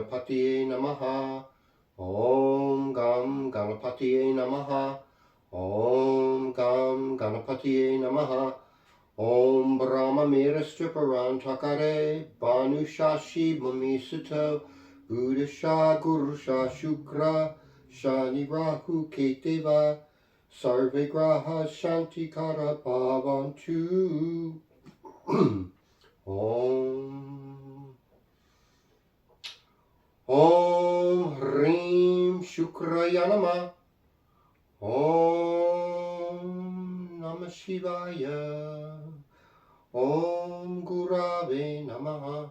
Ganapatiye Namaha. Om Gam Ganapatiye Namaha. Om Gam Ganapatiye Namaha. Om Brahma Mirascha Parantakare Banu Shashi Mamisito Buddha Gurusha Shukra Shani Rahu Keteva Sarve Graha Shanti Kara Bhavantu. Om Hrim Shukraya Namah. Om Namah Shivaya. Om Gurave Namaha.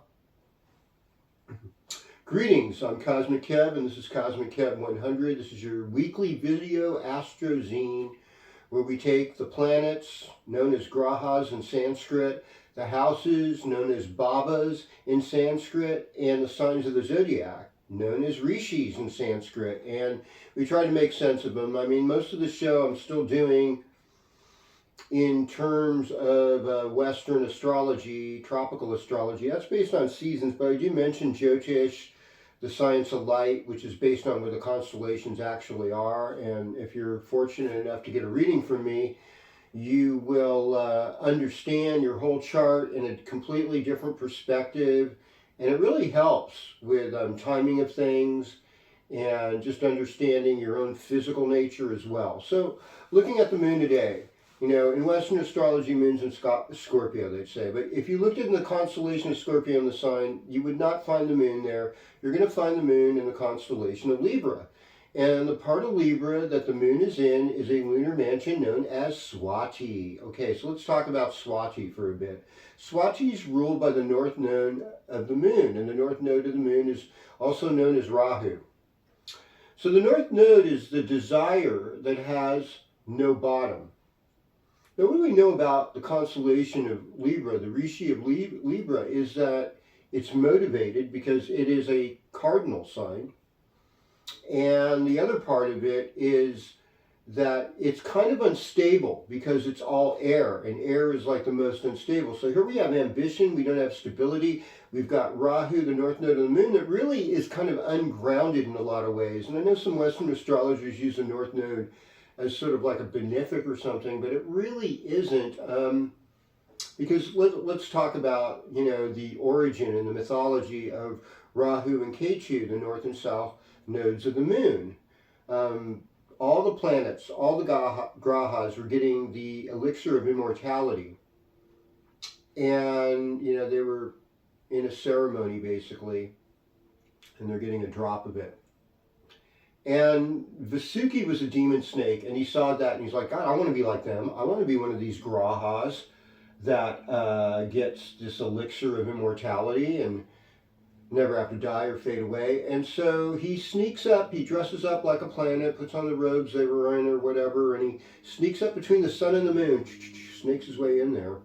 Greetings, I'm Kozmickev, and this is Kozmickev100. This is your weekly video astrozine, where we take the planets, known as grahas in Sanskrit, the houses, known as bhavas in Sanskrit, and the signs of the zodiac, known as rishis in Sanskrit, and we try to make sense of them. I mean, most of the show I'm still doing in terms of Western astrology, tropical astrology. That's based on seasons, but I do mention Jyotish, the science of light, which is based on where the constellations actually are. And if you're fortunate enough to get a reading from me, you will understand your whole chart in a completely different perspective. And it really helps with timing of things and just understanding your own physical nature as well. So looking at the moon today, you know, in Western astrology, moon's in Scorpio, they'd say. But if you looked at the constellation of Scorpio in the sign, you would not find the moon there. You're going to find the moon in the constellation of Libra. And the part of Libra that the moon is in is a lunar mansion known as Swati. Okay, so let's talk about Swati for a bit. Swati is ruled by the north node of the moon, and the north node of the moon is also known as Rahu. So the north node is the desire that has no bottom. Now, what we know about the constellation of Libra, the Rishi of Libra, is that it's motivated because it is a cardinal sign. And the other part of it is that it's kind of unstable because it's all air, and air is like the most unstable. So here we have ambition, we don't have stability. We've got Rahu, the north node of the moon, that really is kind of ungrounded in a lot of ways. And I know some Western astrologers use the north node as sort of like a benefic or something, but it really isn't, because let's talk about, you know, the origin and the mythology of Rahu and Ketu, the north and south nodes of the moon. All the planets, all the grahas were getting the elixir of immortality, and, you know, they were in a ceremony basically, and they're getting a drop of it. And Vasuki was a demon snake, and he saw that, and he's like, God, I want to be like them. I want to be one of these grahas that gets this elixir of immortality and never have to die or fade away. And so he sneaks up, he dresses up like a planet, puts on the robes they were in or whatever, and he sneaks up between the sun and the moon, snakes his way in there.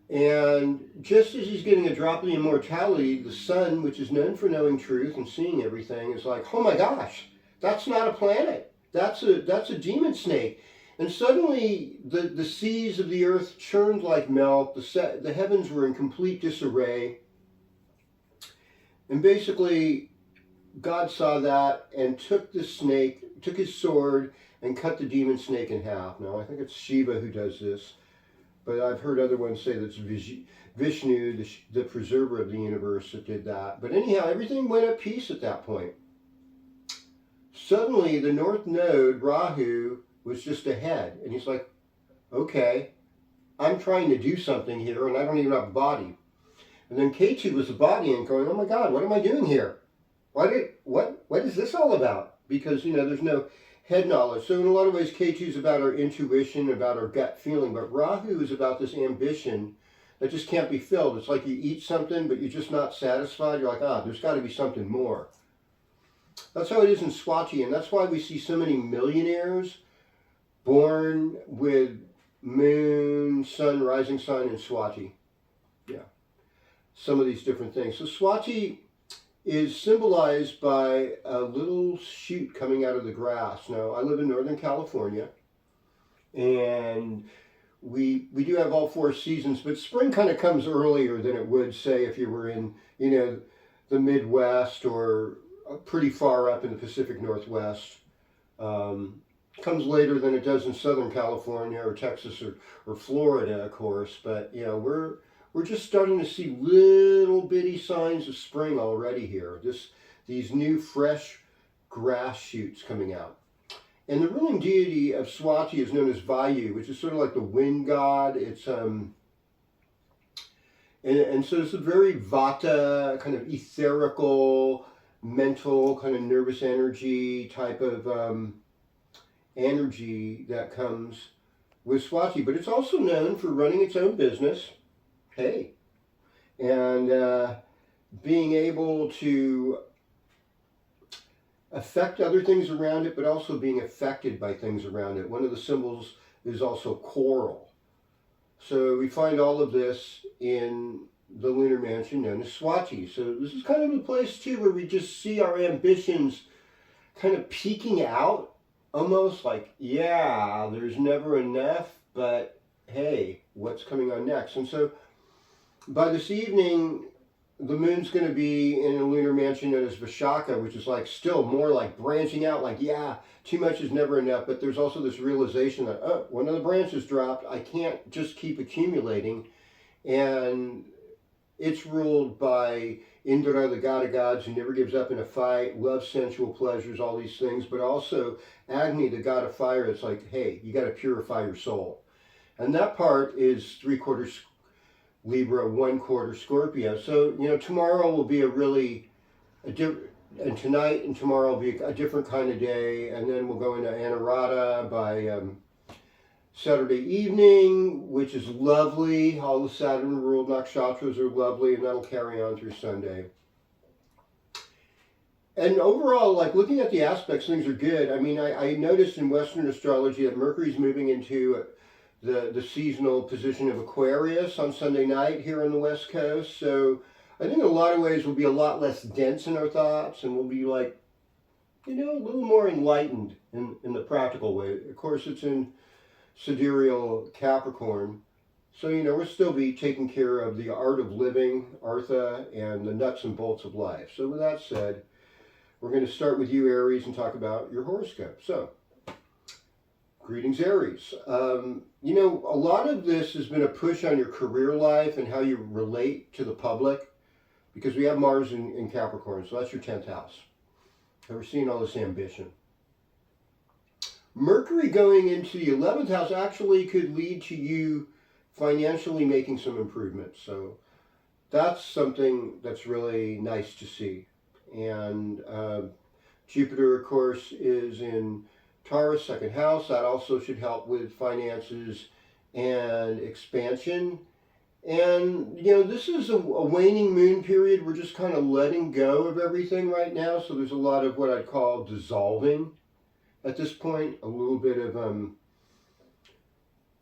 And just as he's getting a drop of the immortality, the sun, which is known for knowing truth and seeing everything, is like, oh my gosh, that's not a planet. That's a demon snake. And suddenly the seas of the earth churned like milk. The heavens were in complete disarray. And basically, God saw that and took the snake, took his sword and cut the demon snake in half. Now, I think it's Shiva who does this, but I've heard other ones say that's Vishnu, the preserver of the universe, that did that. But anyhow, everything went at peace at that point. Suddenly, the north node, Rahu, was just ahead. And he's like, okay, I'm trying to do something here, and I don't even have a body. And then Ketu was the body, and going, oh my God, what am I doing here? What is this all about? Because, you know, there's no head knowledge. So in a lot of ways, Ketu is about our intuition, about our gut feeling, but Rahu is about this ambition that just can't be filled. It's like you eat something, but you're just not satisfied. You're like, there's got to be something more. That's how it is in Swati, and that's why we see so many millionaires born with moon, sun, rising sign in Swati. Yeah, some of these different things. So Swati is symbolized by a little shoot coming out of the grass. Now, I live in Northern California, and we do have all 4 seasons, but spring kind of comes earlier than it would, say, if you were in, you know, the Midwest or pretty far up in the Pacific Northwest. Comes later than it does in Southern California or Texas or Florida, of course. But you know, we're just starting to see little bitty signs of spring already here. These new fresh grass shoots coming out. And the ruling deity of Swati is known as Vayu, which is sort of like the wind god. It's and so it's a very Vata, kind of etherical, mental, kind of nervous energy type of energy that comes with Swati. But it's also known for running its own business. Hey. And being able to affect other things around it, but also being affected by things around it. One of the symbols is also coral. So we find all of this in the lunar mansion known as Swati. So this is kind of a place too where we just see our ambitions kind of peeking out, almost like, yeah, there's never enough, but hey, what's coming on next? And so by this evening, the moon's going to be in a lunar mansion known as Vishaka, which is like still more like branching out, like, yeah, too much is never enough. But there's also this realization that, oh, one of the branches dropped. I can't just keep accumulating. And it's ruled by Indra, the god of gods, who never gives up in a fight, loves sensual pleasures, all these things. But also Agni, the god of fire. It's like, hey, you got to purify your soul. And that part is 3/4 Libra, 1/4 Scorpio. So, you know, tomorrow will be and tonight and tomorrow will be a different kind of day. And then we'll go into Anurata by Saturday evening, which is lovely. All the Saturn ruled nakshatras are lovely, and that'll carry on through Sunday. And overall, like looking at the aspects, things are good. I mean, I noticed in Western astrology that Mercury's moving into the seasonal position of Aquarius on Sunday night here on the West Coast. So I think in a lot of ways we'll be a lot less dense in our thoughts, and we'll be like, you know, a little more enlightened in the practical way. Of course, it's in sidereal Capricorn. So, you know, we'll still be taking care of the art of living, Artha, and the nuts and bolts of life. So with that said, we're going to start with you, Aries, and talk about your horoscope. So, greetings, Aries. You know, a lot of this has been a push on your career life and how you relate to the public, because we have Mars in Capricorn, so that's your 10th house. So we're seeing all this ambition. Mercury going into the 11th house actually could lead to you financially making some improvements. So that's something that's really nice to see. And Jupiter, of course, is in Taurus, 2nd house. That also should help with finances and expansion. And, you know, this is a waning moon period. We're just kind of letting go of everything right now. So there's a lot of what I'd call dissolving at this point. A little bit of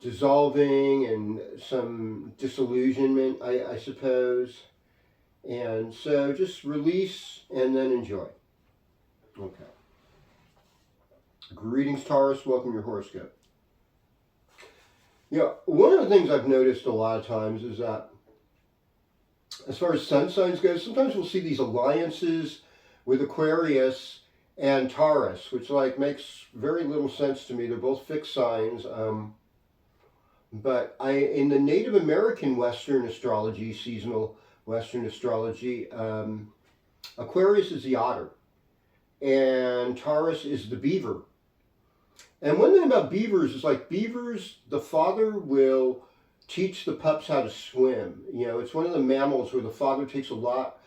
dissolving and some disillusionment, I suppose. And so just release and then enjoy. Okay. Greetings, Taurus. Welcome to your horoscope. You know, one of the things I've noticed a lot of times is that as far as sun signs go, sometimes we'll see these alliances with Aquarius and Taurus, which like makes very little sense to me. They're both fixed signs. But in the Native American Western astrology, seasonal Western astrology, Aquarius is the otter and Taurus is the beaver. And one thing about beavers is like beavers, the father will teach the pups how to swim. You know, it's one of the mammals where the father takes a lot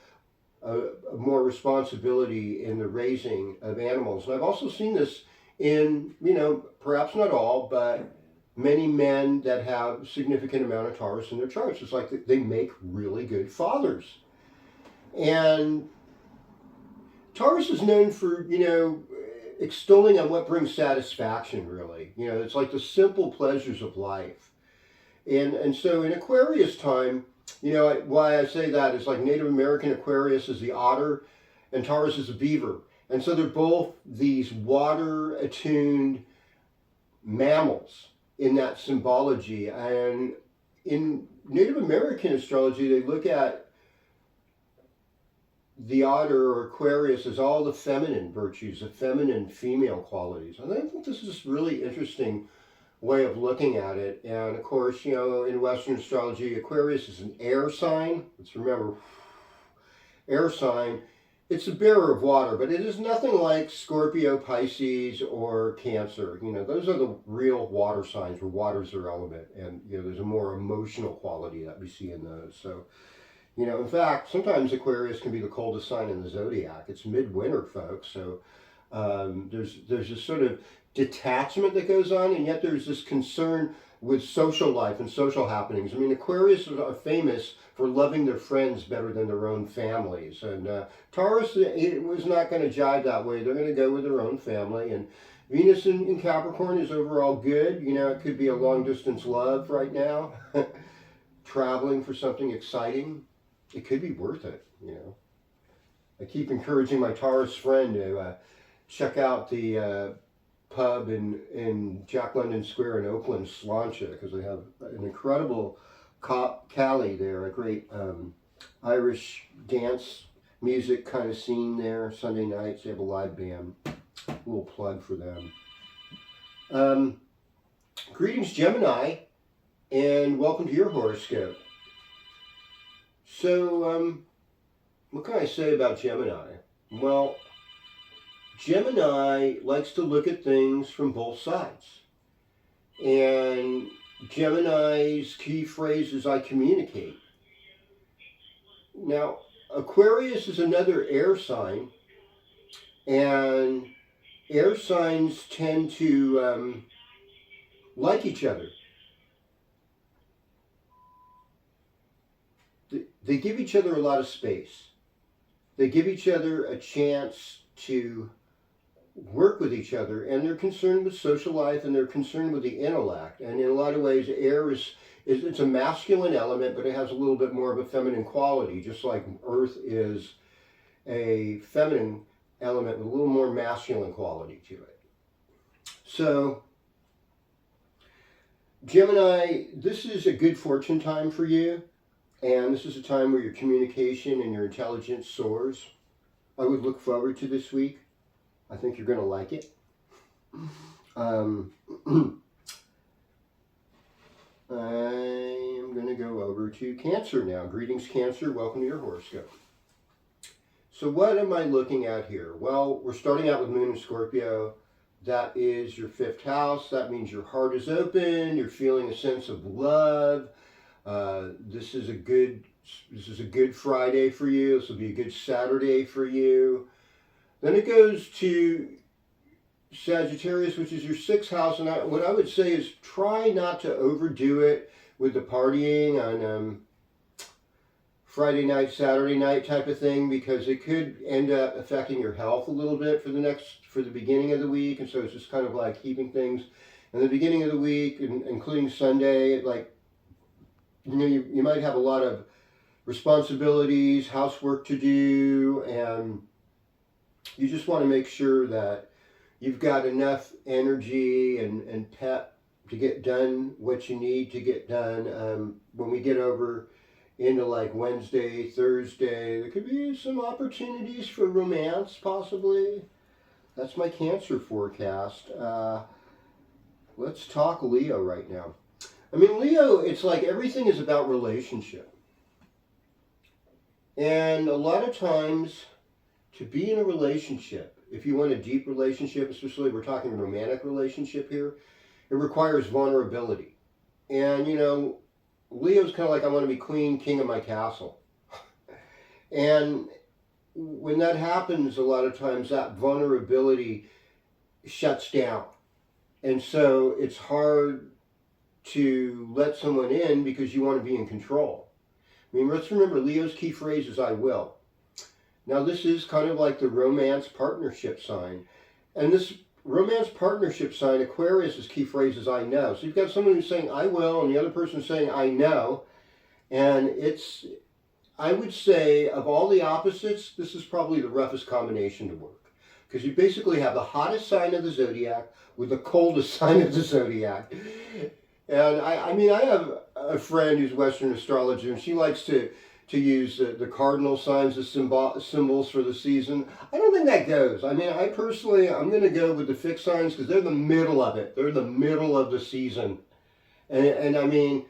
more responsibility in the raising of animals. And I've also seen this in, you know, perhaps not all, but many men that have significant amount of Taurus in their charts. It's like they make really good fathers. And Taurus is known for, you know, extolling on what brings satisfaction, really. You know, it's like the simple pleasures of life. And so in Aquarius time, you know, why I say that is like Native American Aquarius is the otter and Taurus is the beaver. And so they're both these water-attuned mammals in that symbology. And in Native American astrology, they look at the otter or Aquarius is all the feminine virtues, the feminine female qualities. And I think this is a really interesting way of looking at it. And of course, you know, in Western astrology, Aquarius is an air sign. Let's remember, air sign. It's a bearer of water, but it is nothing like Scorpio, Pisces, or Cancer. You know, those are the real water signs where water's their element. And, you know, there's a more emotional quality that we see in those. So, you know, in fact, sometimes Aquarius can be the coldest sign in the zodiac. It's midwinter, folks. So there's this sort of detachment that goes on, and yet there's this concern with social life and social happenings. I mean, Aquarius are famous for loving their friends better than their own families. And Taurus, it was not going to jive that way. They're going to go with their own family. And Venus in Capricorn is overall good. You know, it could be a long-distance love right now. Traveling for something exciting. It could be worth it, you know. I keep encouraging my Taurus friend to check out the pub in Jack London Square in Oakland, Sláinte, because they have an incredible Cali there, a great Irish dance music kind of scene there. Sunday nights, they have a live band. A little plug for them. Greetings, Gemini, and welcome to your horoscope. So, what can I say about Gemini? Well, Gemini likes to look at things from both sides. And Gemini's key phrase is, I communicate. Now, Aquarius is another air sign. And air signs tend to like each other. They give each other a lot of space. They give each other a chance to work with each other, and they're concerned with social life, and they're concerned with the intellect. And in a lot of ways, air is it's a masculine element, but it has a little bit more of a feminine quality, just like Earth is a feminine element with a little more masculine quality to it. So, Gemini, this is a good fortune time for you. And this is a time where your communication and your intelligence soars. I would look forward to this week. I think you're going to like it. I'm going to go over to Cancer now. Greetings, Cancer. Welcome to your horoscope. So what am I looking at here? Well, we're starting out with Moon in Scorpio. That is your 5th house. That means your heart is open. You're feeling a sense of love. This is a good Friday for you. This will be a good Saturday for you. Then it goes to Sagittarius, which is your 6th house. And what I would say is try not to overdo it with the partying on Friday night, Saturday night type of thing, because it could end up affecting your health a little bit for the beginning of the week. And so it's just kind of like keeping things in the beginning of the week, including Sunday, like, you know, you might have a lot of responsibilities, housework to do, and you just want to make sure that you've got enough energy and pep to get done what you need to get done. When we get over into like Wednesday, Thursday, there could be some opportunities for romance, possibly. That's my Cancer forecast. Let's talk Leo right now. I mean, Leo, it's like everything is about relationship. And a lot of times, to be in a relationship, if you want a deep relationship, especially if we're talking romantic relationship here, it requires vulnerability. And, you know, Leo's kind of like, I want to be queen, king of my castle. And when that happens, a lot of times that vulnerability shuts down. And so it's hard to let someone in because you want to be in control. I mean, let's remember Leo's key phrase is I will. Now this is kind of like the romance partnership sign. And this romance partnership sign, Aquarius' key phrase is I know. So you've got someone who's saying I will and the other person saying I know. And it's, I would say, of all the opposites, this is probably the roughest combination to work. Because you basically have the hottest sign of the zodiac with the coldest sign of the zodiac. And I mean, I have a friend who's Western astrologer, and she likes to to use the cardinal signs as symbols for the season. I don't think that goes. I mean, I personally, I'm going to go with the fixed signs because they're the middle of it. They're the middle of the season. And I mean,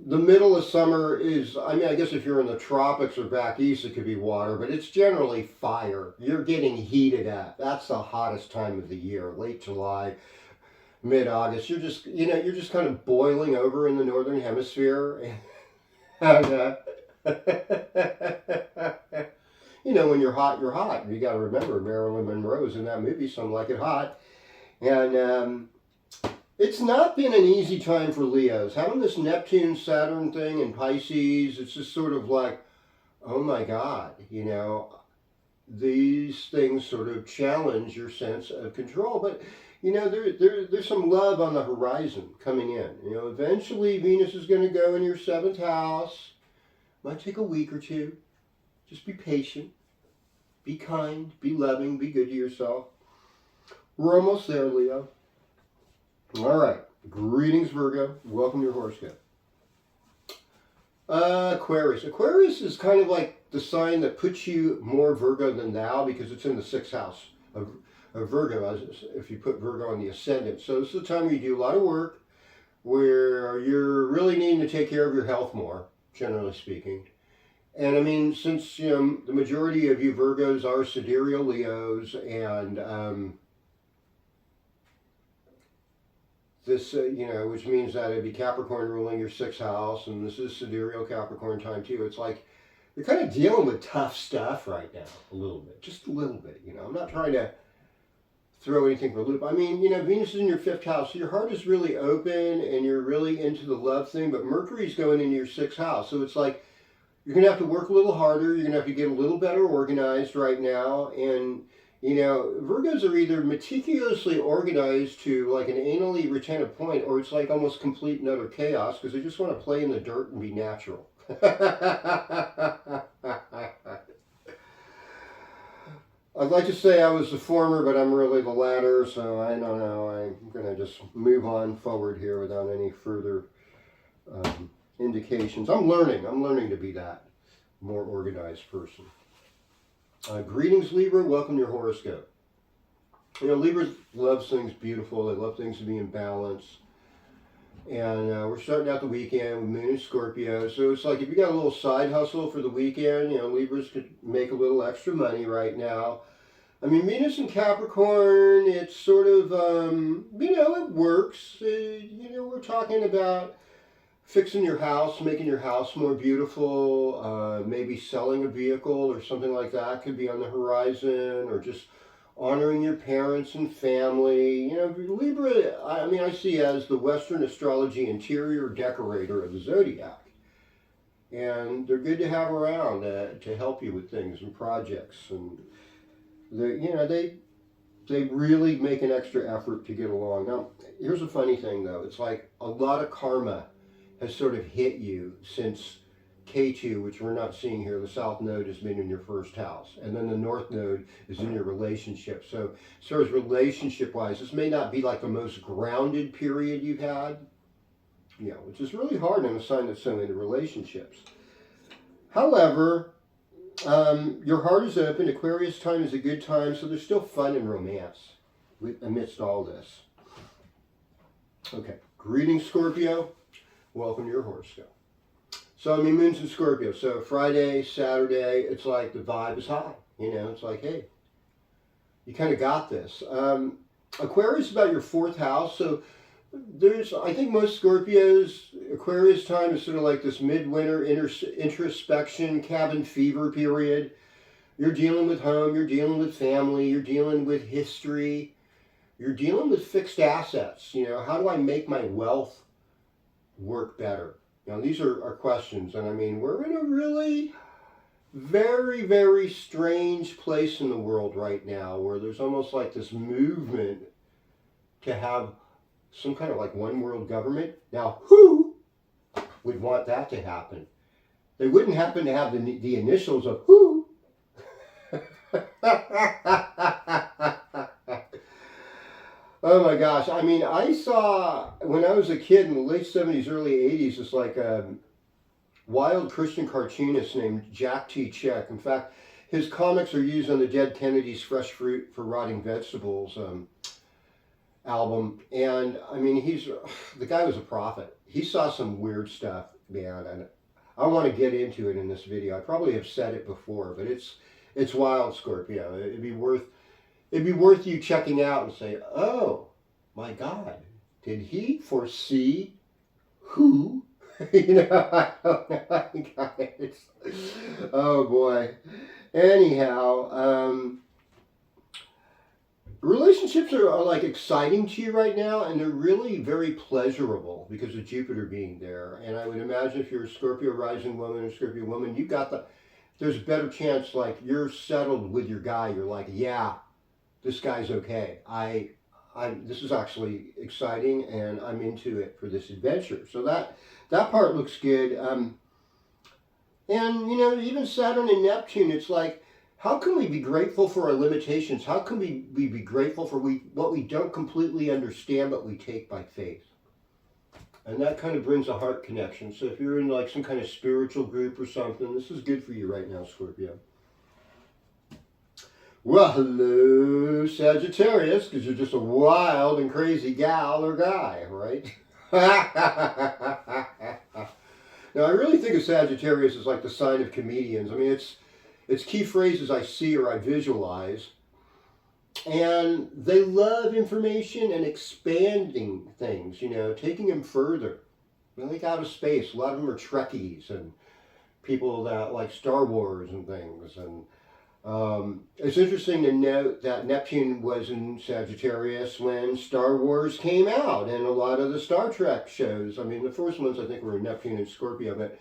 the middle of summer is, I mean, I guess if you're in the tropics or back east, it could be water, but it's generally fire. You're getting heated up. That's the hottest time of the year, late July, mid-August. You're just, you know, you're just kind of boiling over in the northern hemisphere. And, you know, when you're hot, you're hot. You got to remember Marilyn Monroe's in that movie, Some Like It Hot. And it's not been an easy time for Leos. Having this Neptune-Saturn thing in Pisces, it's just sort of like, oh my God, you know, these things sort of challenge your sense of control. But, you know, there's some love on the horizon coming in. You know, eventually Venus is going to go in your 7th house. Might take a week or two. Just be patient. Be kind. Be loving. Be good to yourself. We're almost there, Leo. All right. Greetings, Virgo. Welcome to your horoscope. Aquarius. Aquarius is kind of like the sign that puts you more Virgo than thou because it's in the 6th house of Virgo, if you put Virgo on the ascendant. So this is the time where you do a lot of work, where you're really needing to take care of your health more, generally speaking. And I mean, since, you know, the majority of you Virgos are sidereal Leos, and this, you know, which means that it'd be Capricorn ruling your 6th house, and this is sidereal Capricorn time too. It's like you're kind of dealing with tough stuff right now, a little bit, just a little bit. You know, I'm not trying to throw anything for a loop. I mean, you know, Venus is in your 5th house, so your heart is really open and you're really into the love thing, but Mercury's going into your 6th house. So it's like you're going to have to work a little harder. You're going to have to get a little better organized right now. And, you know, Virgos are either meticulously organized to like an anally retentive point, or it's like almost complete and utter chaos because they just want to play in the dirt and be natural. I'd like to say I was the former, but I'm really the latter, so I don't know. I'm going to just move on forward here without any further indications. I'm learning to be that more organized person. Greetings, Libra. Welcome to your horoscope. You know, Libra loves things beautiful. They love things to be in balance. And we're starting out the weekend with Moon in Scorpio. So it's like if you got a little side hustle for the weekend, you know, Libras could make a little extra money right now. I mean, Venus in Capricorn, it's sort of, you know, it works. You know, we're talking about fixing your house, making your house more beautiful, maybe selling a vehicle or something like that could be on the horizon, or just honoring your parents and family. You know, Libra, I mean, I see as the Western astrology interior decorator of the zodiac. And they're good to have around to help you with things and projects. And, you know, they really make an extra effort to get along. Now, here's a funny thing, though. It's like a lot of karma has sort of hit you since K2, which we're not seeing here. The South Node has been in your 1st house, and then the North Node is in your relationship. So as far as relationship-wise, this may not be like the most grounded period you've had, you know, which is really hard in a sign that's so into relationships. However, your heart is open. Aquarius time is a good time, so there's still fun and romance amidst all this. Okay, greetings, Scorpio. Welcome to your horoscope. So, I mean, Moon's in Scorpio. So, Friday, Saturday, it's like the vibe is high. You know, it's like, hey, you kind of got this. Aquarius is about your 4th house. So, I think most Scorpios, Aquarius time is sort of like this midwinter introspection, cabin fever period. You're dealing with home, you're dealing with family, you're dealing with history, you're dealing with fixed assets. You know, how do I make my wealth work better? Now, these are questions, and I mean, we're in a really very, very strange place in the world right now where there's almost like this movement to have some kind of like one world government. Now, who would want that to happen? They wouldn't happen to have the initials of who. Oh my gosh. I mean, I saw when I was a kid in the late 70s, early 80s, it's like wild Christian cartoonist named Jack T. Check. In fact, his comics are used on the Dead Kennedys' Fresh Fruit for Rotting Vegetables album. And I mean, the guy was a prophet. He saw some weird stuff, man. And I want to get into it in this video. I probably have said it before, but it's wild, Scorpio. It'd be worth you checking out and say, oh my God, did he foresee who? You know, I don't know, guys. Oh boy. Anyhow, relationships are like exciting to you right now, and they're really very pleasurable because of Jupiter being there. And I would imagine if you're a Scorpio rising woman or Scorpio woman, there's a better chance like you're settled with your guy. You're like, yeah, this guy's okay. This is actually exciting, and I'm into it for this adventure. So that part looks good. And you know, even Saturn and Neptune, it's like, how can we be grateful for our limitations? How can we be grateful for what we don't completely understand, but we take by faith? And that kind of brings a heart connection. So if you're in like some kind of spiritual group or something, this is good for you right now, Scorpio. Well, hello, Sagittarius, because you're just a wild and crazy gal or guy, right? Now, I really think of Sagittarius as like the sign of comedians. I mean, it's key phrases I see or I visualize. And they love information and expanding things, you know, taking them further. They like out of space. A lot of them are Trekkies and people that like Star Wars and things. And it's interesting to note that Neptune was in Sagittarius when Star Wars came out, and a lot of the Star Trek shows. I mean, the first ones I think were Neptune and Scorpio, but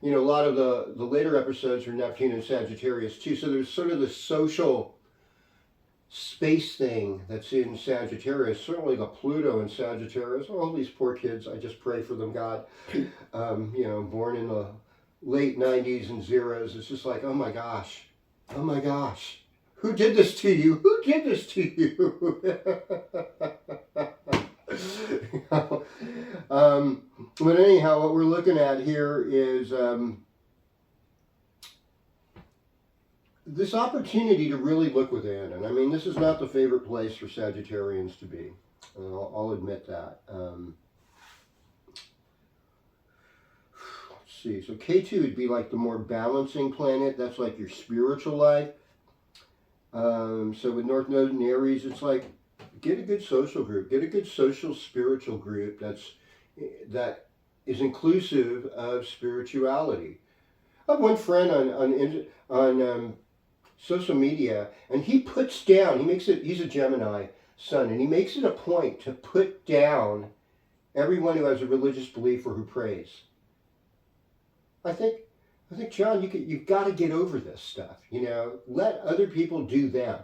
you know, a lot of the later episodes are Neptune and Sagittarius too. So there's sort of the social space thing that's in Sagittarius. Certainly the Pluto in Sagittarius. Oh, these poor kids! I just pray for them, God. You know, born in the late 90s and zeros. It's just like, oh my gosh. Oh my gosh, who did this to you? Who did this to you? But anyhow, what we're looking at here is this opportunity to really look within. And I mean, this is not the favorite place for Sagittarians to be. I'll admit that. See, so K2 would be like the more balancing planet. That's like your spiritual life. So with North Node in Aries, it's like, get a good social group. Get a good social spiritual group that is inclusive of spirituality. I have one friend on social media, and he puts down, he's a Gemini sun, and he makes it a point to put down everyone who has a religious belief or who prays. I think, John, you've got to get over this stuff. You know, let other people do them.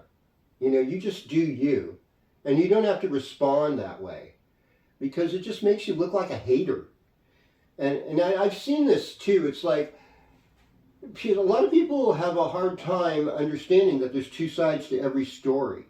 You know, you just do you, and you don't have to respond that way, because it just makes you look like a hater. And I've seen this too. It's like a lot of people have a hard time understanding that there's two sides to every story.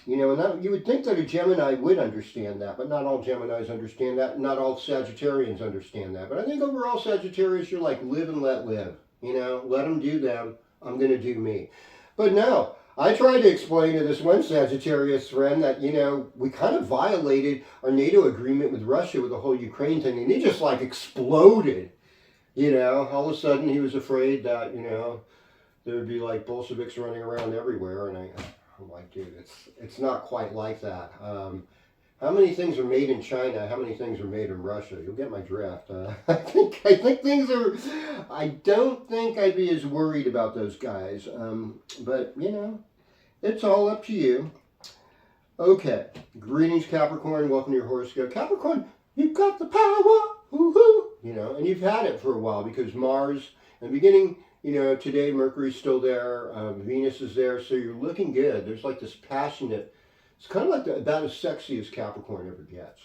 You know, and you would think that a Gemini would understand that, but not all Geminis understand that. Not all Sagittarians understand that. But I think overall Sagittarius, you're like, live and let live. You know, let them do them. I'm going to do me. But no, I tried to explain to this one Sagittarius friend that, you know, we kind of violated our NATO agreement with Russia with the whole Ukraine thing. And he just like exploded. You know, all of a sudden he was afraid that, you know, there would be like Bolsheviks running around everywhere. And I'm like, dude, it's not quite like that. How many things are made in China? How many things are made in Russia? You'll get my drift. I think things are. I don't think I'd be as worried about those guys. But you know, it's all up to you. Okay, greetings, Capricorn. Welcome to your horoscope, Capricorn. You've got the power. Woohoo! You know, and you've had it for a while because Mars, in the beginning. You know, today Mercury's still there, Venus is there, so you're looking good. There's like this passionate, it's kind of like about as sexy as Capricorn ever gets.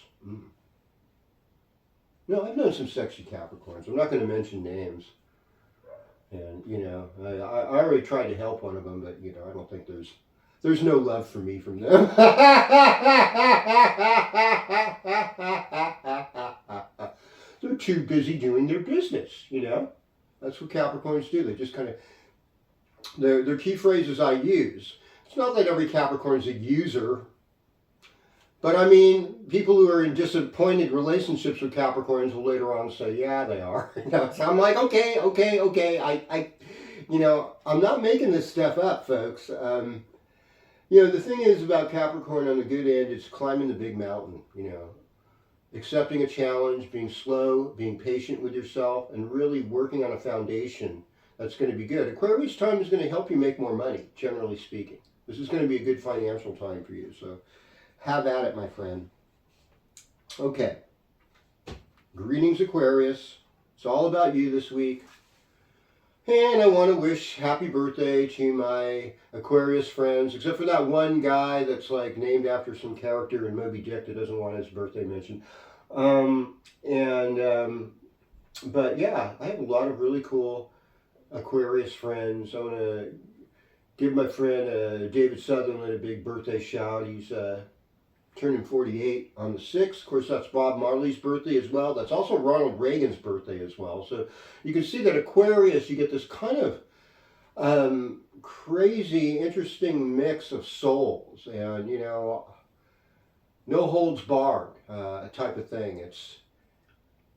No, I've known some sexy Capricorns. I'm not going to mention names. And, you know, I already tried to help one of them, but, you know, I don't think there's no love for me from them. They're too busy doing their business, you know? That's what Capricorns do. They just kind of, their key phrases I use. It's not that every Capricorn's a user, but I mean, people who are in disappointed relationships with Capricorns will later on say, yeah, they are. So I'm like, okay. I'm not making this stuff up, folks. The thing is about Capricorn on the good end, it's climbing the big mountain, accepting a challenge, being slow, being patient with yourself, and really working on a foundation that's going to be good. Aquarius time is going to help you make more money, generally speaking. This is going to be a good financial time for you, so have at it, my friend. Okay. Greetings, Aquarius. It's all about you this week. And I want to wish happy birthday to my Aquarius friends, except for that one guy that's like named after some character in Moby Dick that doesn't want his birthday mentioned. But yeah, I have a lot of really cool Aquarius friends. I want to give my friend David Sutherland a big birthday shout. He's turning 48 on the 6th. Of course, that's Bob Marley's birthday as well. That's also Ronald Reagan's birthday as well. So you can see that Aquarius, you get this kind of crazy, interesting mix of souls. And, no holds barred type of thing.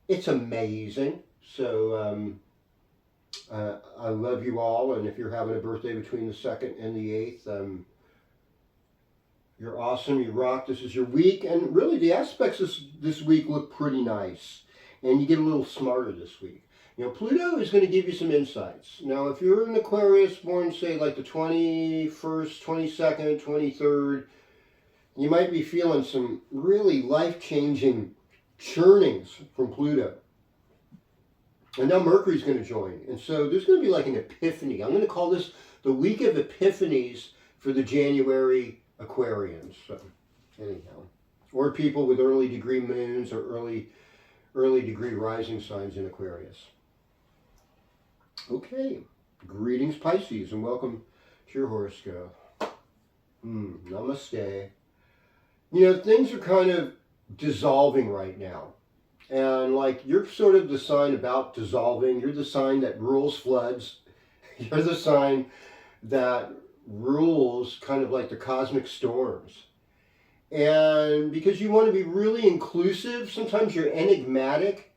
It's amazing. So I love you all. And if you're having a birthday between the 2nd and the 8th, you're awesome, you rock, this is your week, and really the aspects this week look pretty nice, and you get a little smarter this week. Pluto is going to give you some insights. Now, if you're an Aquarius born, say, like the 21st, 22nd, 23rd, you might be feeling some really life-changing churnings from Pluto. And now Mercury's going to join, and so there's going to be like an epiphany. I'm going to call this the week of epiphanies for the January Aquarians, so anyhow, or people with early degree moons or early degree rising signs in Aquarius. Okay, greetings Pisces and welcome to your horoscope. Namaste. Things are kind of dissolving right now, and like you're sort of the sign about dissolving. You're the sign that rules floods. You're the sign that rules kind of like the cosmic storms. And because you want to be really inclusive, sometimes you're enigmatic,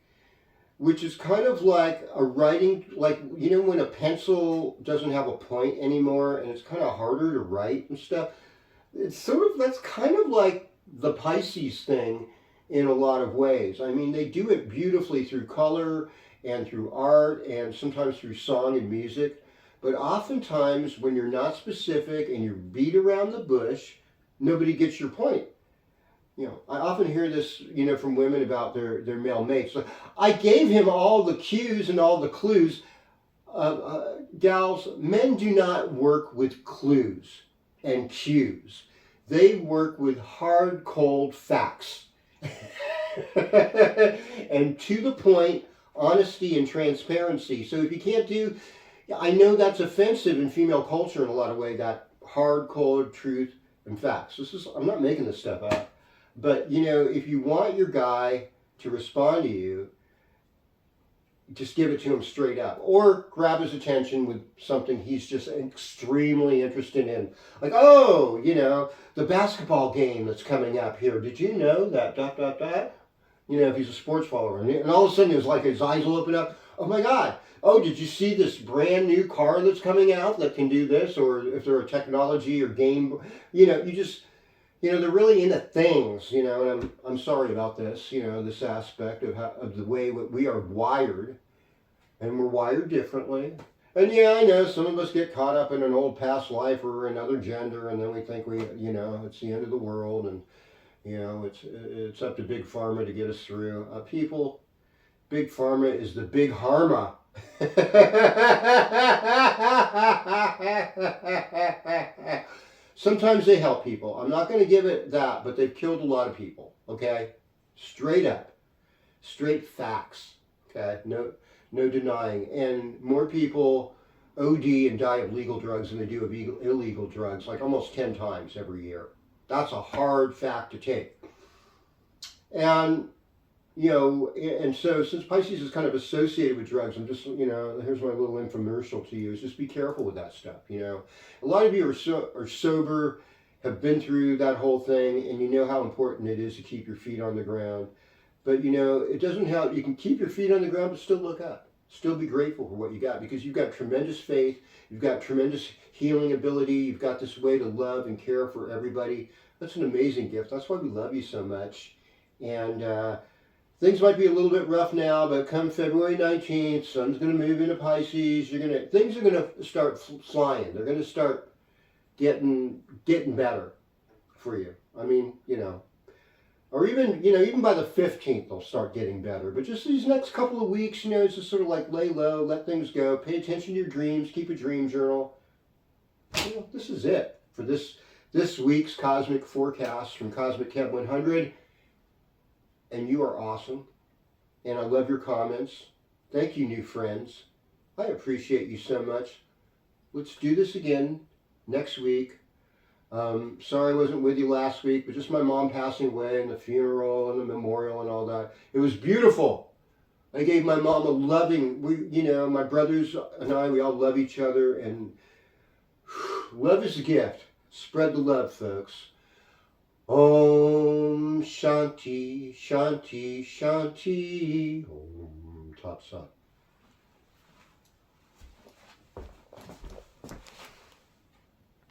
which is kind of like a writing, like, when a pencil doesn't have a point anymore and it's kind of harder to write and stuff. It's that's kind of like the Pisces thing in a lot of ways. I mean, they do it beautifully through color and through art and sometimes through song and music. But oftentimes, when you're not specific and you beat around the bush, nobody gets your point. I often hear this, from women about their male mates. Like, I gave him all the cues and all the clues. Gals, men do not work with clues and cues. They work with hard, cold facts. And to the point, honesty and transparency. So if you can't do... I know that's offensive in female culture in a lot of ways, that hard, cold truth and facts. I'm not making this stuff up. But, if you want your guy to respond to you, just give it to him straight up. Or grab his attention with something he's just extremely interested in. Like, the basketball game that's coming up here. Did you know that, ... if he's a sports follower. And all of a sudden, it's like his eyes will open up. Oh, my God. Oh, did you see this brand new car that's coming out that can do this? Or if they're a technology or game, they're really into things, and I'm sorry about this, this aspect of the way we are wired, and we're wired differently. And yeah, I know some of us get caught up in an old past life or another gender, and then we think it's the end of the world, and, it's up to Big Pharma to get us through. People, Big Pharma is the big harma. Sometimes they help people. I'm not going to give it that, but they've killed a lot of people, okay? Straight up. Straight facts, okay? No denying. And more people OD and die of legal drugs than they do of illegal drugs, like almost 10 times every year. That's a hard fact to take. And You know, and so since Pisces is kind of associated with drugs, I'm just, you know, here's my little infomercial to you, is just be careful with that stuff, you know. A lot of you are sober, have been through that whole thing, and you know how important it is to keep your feet on the ground. But, you know, it doesn't help. You can keep your feet on the ground, but still look up. Still be grateful for what you got, because you've got tremendous faith, you've got tremendous healing ability, you've got this way to love and care for everybody. That's an amazing gift. That's why we love you so much. And, things might be a little bit rough now, but come February 19th, sun's going to move into Pisces. Things are going to start flying. They're going to start getting better for you. I mean, you know, or even, you know, even by the 15th, they'll start getting better. But just these next couple of weeks, you know, it's just sort of like lay low, let things go, pay attention to your dreams, keep a dream journal. You know, this is it for this week's cosmic forecast from Kozmickev100. And you are awesome, and I love your comments. Thank you, new friends. I appreciate you so much. Let's do this again next week. Sorry I wasn't with you last week, but just my mom passing away and the funeral and the memorial and all that. It was beautiful. I gave my mom a loving, you know, my brothers and I, we all love each other, and love is a gift. Spread the love, folks. Om Shanti, Shanti, Shanti. Om Tat Sat.